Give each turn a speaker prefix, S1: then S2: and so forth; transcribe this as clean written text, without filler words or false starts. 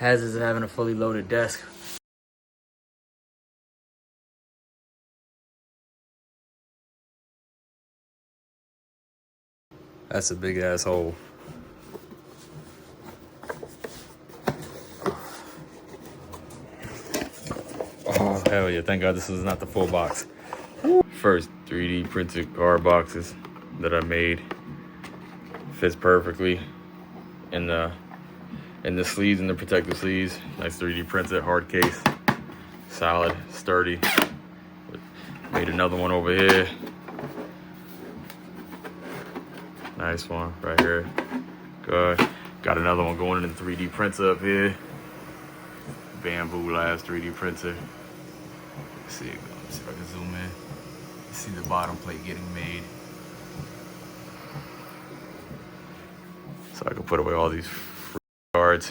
S1: hazards of having a fully loaded desk. That's a big ass hole. Oh, hell yeah. Thank God this is not the full box. First 3D printed card boxes that I made. Fits perfectly in the sleeves, in the protective sleeves. Nice 3D printed hard case. Solid, sturdy. Made another one over here. Nice one right here. Good. Got another one going in the 3D printer up here. Bamboo last 3D printer. Let's see if I can zoom in. See the bottom plate getting made. So I can put away all these cards.